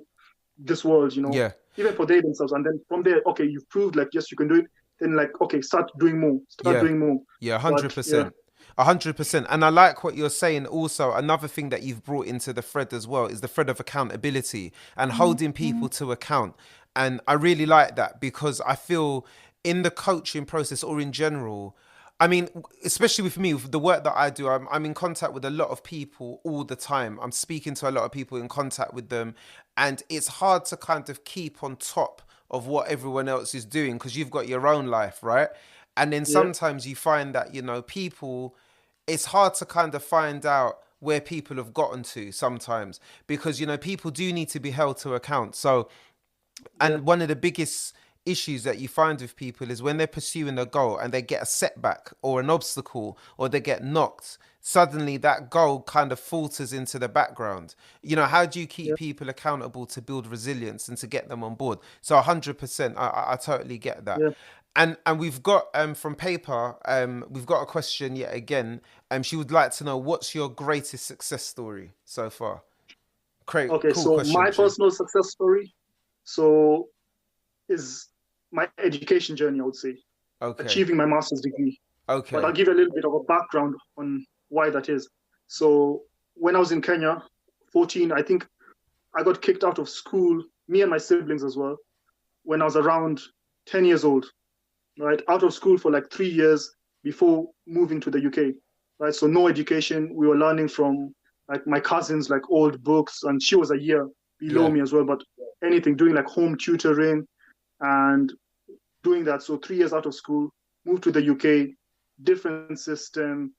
this world, Yeah. even for they themselves. And then from there, okay, you've proved like, yes, you can do it. Then like, okay, start doing more. Yeah. Yeah. But yeah, 100%. 100%. And I like what you're saying also. Another thing that you've brought into the thread as well is the thread of accountability and holding people to account. And I really like that because I feel in the coaching process or in general, I mean, especially with me, with the work that I do, I'm in contact with a lot of people all the time. I'm speaking to a lot of people, in contact with them. And it's hard to kind of keep on top of what everyone else is doing because you've got your own life, right? And then yeah, sometimes you find that, people, it's hard to kind of find out where people have gotten to sometimes because, people do need to be held to account. So, yeah, and one of the biggest issues that you find with people is when they're pursuing a goal and they get a setback or an obstacle or they get knocked, suddenly that goal kind of falters into the background. How do you keep yeah, people accountable to build resilience and to get them on board? So 100%, I totally get that. yeah. And we've got from paper, we've got a question yet again. She would like to know, what's your greatest success story so far? Great, Okay, cool so question, my G. personal success story, so is my education journey, I would say, Okay, achieving my master's degree. But I'll okay, give you a little bit of a background on why that is. So when I was in Kenya, 14, I think I got kicked out of school, me and my siblings as well, when I was around 10 years old, right? Out of school for like 3 years before moving to the UK, right? So no education. We were learning from like my cousins, like old books, and she was a year below yeah, me as well, but anything, doing like home tutoring. And doing that. So 3 years out of school, moved to the UK, different system,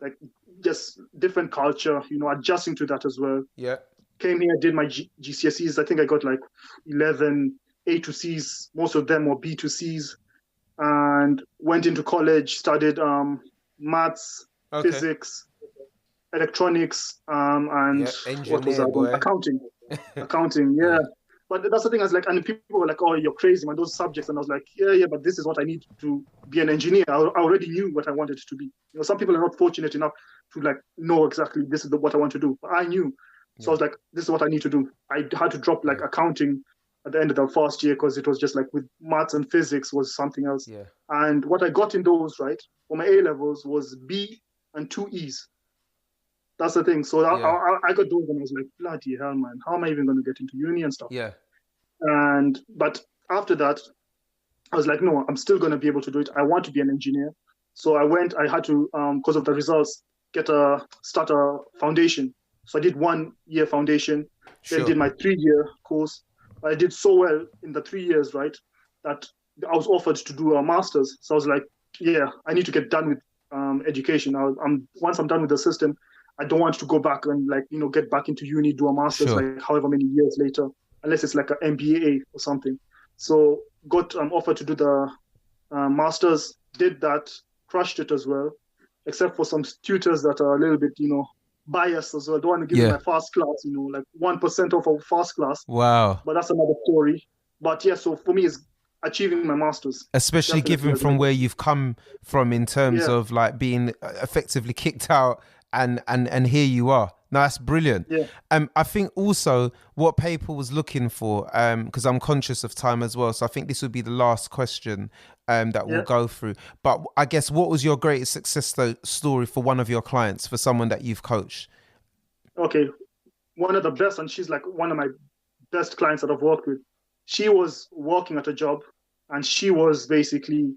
like just different culture, adjusting to that as well. Yeah. Came here, did my GCSEs. I think I got like 11 A to Cs, most of them were B to Cs, and went into college, studied maths, physics, electronics, and what was engineer, that? boy. Accounting, yeah. But that's the thing, I was like, and people were like, oh, you're crazy, man, those subjects. And I was like, yeah, but this is what I need to be an engineer. I already knew what I wanted to be. Some people are not fortunate enough to like know exactly this is what I want to do. But I knew. So I was like, this is what I need to do. I had to drop like accounting at the end of the first year because it was just like with maths and physics was something else. Yeah. And what I got in those, right, for my A-levels was B and 2 E's. That's the thing. So I got those and I was like, bloody hell, man, how am I even going to get into uni and stuff? Yeah. But after that, I was like, no, I'm still going to be able to do it. I want to be an engineer. So I had to, because of the results, start a foundation. So I did 1 year foundation, then did my 3-year course. I did so well in the 3 years, right, that I was offered to do a master's. So I was like, yeah, I need to get done with education. Once I'm done with the system, I don't want to go back and get back into uni, do a master's like however many years later, unless it's like an MBA or something. So got offered to do the master's, did that, crushed it as well, except for some tutors that are a little bit, biased as well. Don't want to give me my first class, like 1% of our first class. Wow. But that's another story. But yeah, so for me, it's achieving my master's. Especially given from where you've come from in terms of like being effectively kicked out and here you are. No, that's brilliant. Yeah. I think also what paper was looking for, because I'm conscious of time as well, so I think this would be the last question that we'll go through. But I guess what was your greatest success story for one of your clients, for someone that you've coached? Okay, one of the best, and she's like one of my best clients that I've worked with. She was working at a job and she was basically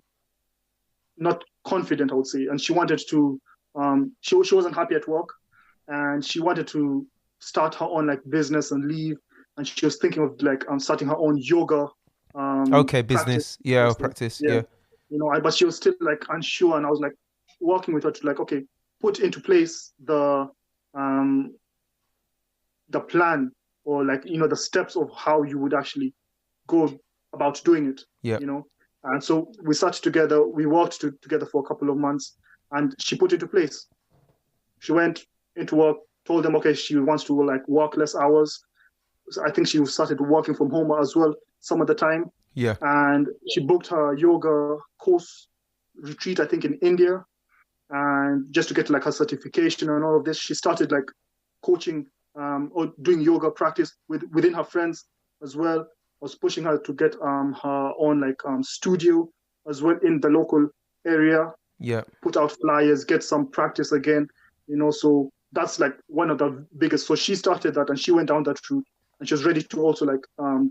not confident, I would say, and she wanted to she wasn't happy at work and she wanted to start her own like business and leave, and she was thinking of like starting her own yoga business practice. But she was still like unsure, and I was like working with her to like, okay, put into place the plan, or like the steps of how you would actually go about doing it. And so we sat together, we worked together for a couple of months, and she put it into place. She went into work, told them, okay, she wants to like work less hours. So I think she started working from home as well some of the time. Yeah. And she booked her yoga course retreat, I think in India. And just to get like her certification and all of this, she started like coaching or doing yoga practice within her friends as well. I was pushing her to get her own like studio as well in the local area. Yeah. Put out flyers, get some practice again, so that's like one of the biggest. So she started that and she went down that route, and she was ready to also like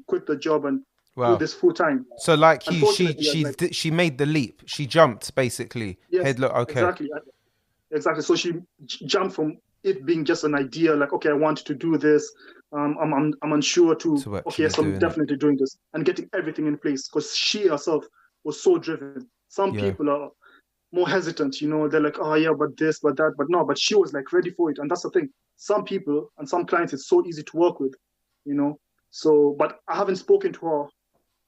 quit the job and do this full time. So like you, she made the leap. She jumped basically. Yes, exactly. So she jumped from it being just an idea, like, okay, I want to do this. I'm unsure to okay, yes, I'm definitely doing this, and getting everything in place, because she herself was so driven. Some people are more hesitant, they're like, oh yeah, but this, but that, but no, but she was like ready for it. And that's the thing. Some people and some clients, it's so easy to work with, So, but I haven't spoken to her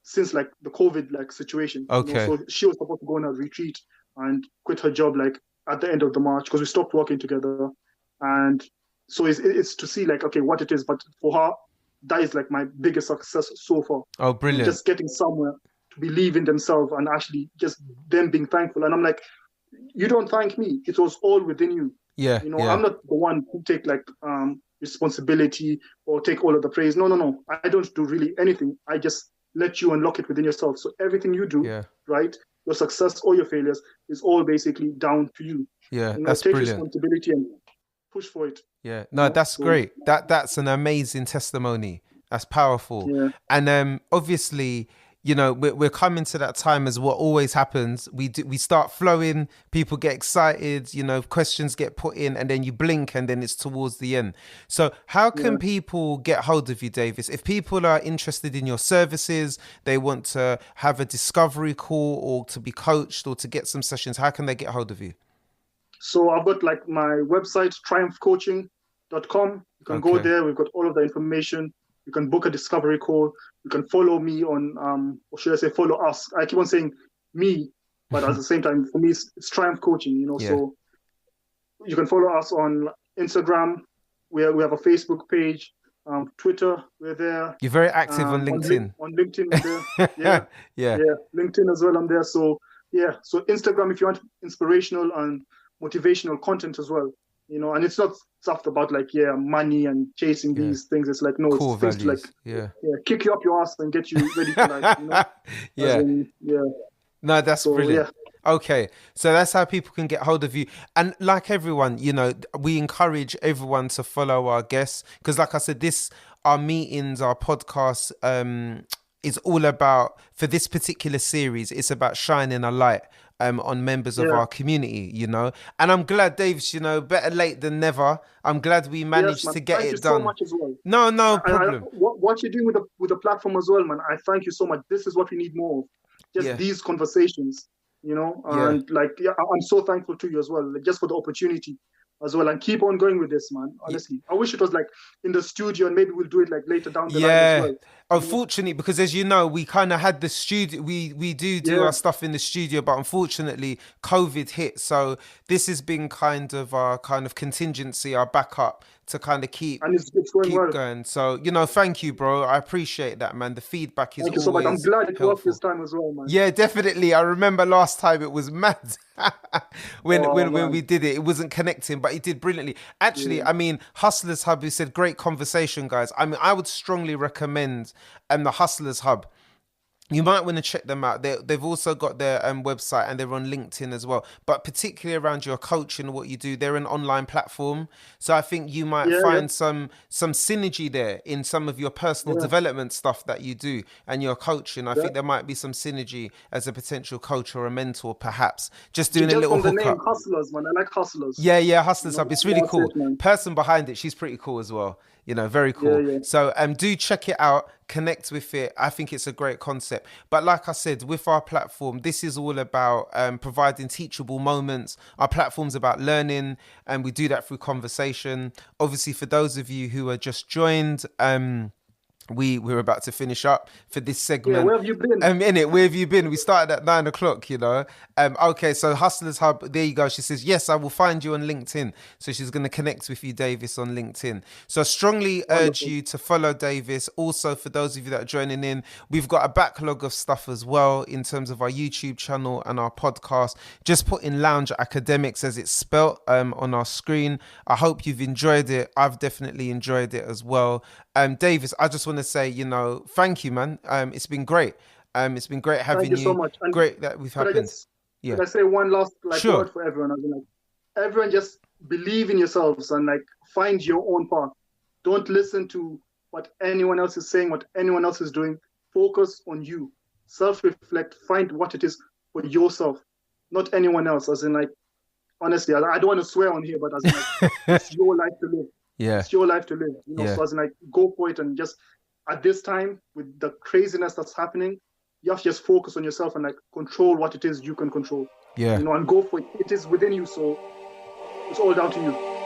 since like the COVID like situation. Okay. So she was supposed to go on a retreat and quit her job like at the end of the March, because we stopped working together. And so it's to see like, okay, what it is. But for her, that is like my biggest success so far. Oh, brilliant. Just getting somewhere to believe in themselves and actually just them being thankful. And I'm like, you don't thank me. It was all within you. Yeah. I'm not the one who take like responsibility or take all of the praise. No. I don't do really anything. I just let you unlock it within yourself. So everything you do, right, your success or your failures is all basically down to you. Yeah, that's take brilliant. Responsibility and push for it. Yeah, no, that's great. That's an amazing testimony. That's powerful. Yeah. And obviously, you know, we're coming to that time as what always happens. We start flowing, people get excited, you know, questions get put in, and then you blink and then it's towards the end. So how can people get hold of you, Davis? If people are interested in your services, they want to have a discovery call or to be coached or to get some sessions, how can they get hold of you? So I've got like my website, triumphcoaching.com. You can go there. We've got all of the information. You can book a discovery call. You can follow me on, or should I say follow us? I keep on saying me, but at the same time, for me, it's Triumph Coaching, you know. So you can follow us on Instagram. We have a Facebook page. Twitter, we're there. You're very active on LinkedIn. On LinkedIn, we're there. Yeah, LinkedIn as well, I'm there. So so Instagram, if you want inspirational and motivational content as well, you know, and it's not stuff about like money and chasing these things. It's like cool it's things values. to like kick you up your ass and get you ready for life, you know? No, that's brilliant. Okay, so that's how people can get hold of you. And like everyone, you know, we encourage everyone to follow our guests because, like I said, our meetings, our podcasts, is all about, for this particular series, it's about shining a light on members of our community, you know. And I'm glad, Davis, you know, better late than never. I'm glad we managed to get it done. Thank you so much as well. No problem. What you're doing with the platform as well, man, I thank you so much. This is what we need more of. Just these conversations, you know, and I'm so thankful to you as well, like, just for the opportunity as well, and keep on going with this, man. Honestly, I wish it was like in the studio, and maybe we'll do it like later down the line as well. Unfortunately, because as you know, we kind of had the studio, we do our stuff in the studio, but unfortunately COVID hit. So this has been kind of our contingency, our backup to kind of keep going. So, you know, thank you, bro. I appreciate that, man. The feedback is always so much. I'm glad it worked this time as well, man. Yeah, definitely. I remember last time it was mad. when we did it, it wasn't connecting, but it did brilliantly. Actually, I mean, Hustlers Hub, who said great conversation, guys. I mean, I would strongly recommend the Hustlers Hub. You might want to check them out. They've also got their website, and they're on LinkedIn as well. But particularly around your coaching and what you do, they're an online platform. So I think you might find some synergy there in some of your personal development stuff that you do and your coaching. I think there might be some synergy as a potential coach or a mentor, perhaps. Just doing a little hookup. Name Hustlers, man. I like Hustlers. Yeah, Hustlers Hub. It's really cool. Person behind it, she's pretty cool as well. You know, very cool. So do check it out, connect with it. I think it's a great concept. But like I said, with our platform, this is all about providing teachable moments. Our platform's about learning, and we do that through conversation. Obviously, for those of you who are just joined, we're about to finish up for this segment. Yeah, where have you been? Where have you been? We started at 9 o'clock, you know. Okay, so Hustlers Hub, there you go. She says, yes, I will find you on LinkedIn. So she's going to connect with you, Davis, on LinkedIn. So I strongly urge you to follow Davis. Also, for those of you that are joining in, we've got a backlog of stuff as well in terms of our YouTube channel and our podcast. Just put in Lounge Academics as it's spelt on our screen. I hope you've enjoyed it. I've definitely enjoyed it as well. Davis, I just want to say, you know, thank you, man. It's been great. It's been great having you. Thank you so much. And great that we've happened. Can I say one last word for everyone? I mean, like, everyone just believe in yourselves and like find your own path. Don't listen to what anyone else is saying, what anyone else is doing. Focus on you. Self-reflect. Find what it is for yourself, not anyone else. As in, like, honestly, I don't want to swear on here, but as in, like, it's your life to live. Yeah, it's your life to live. You know, so as in, like, go for it, and just at this time with the craziness that's happening, you have to just focus on yourself and like control what it is you can control. Yeah, you know, and go for it. It is within you, so it's all down to you.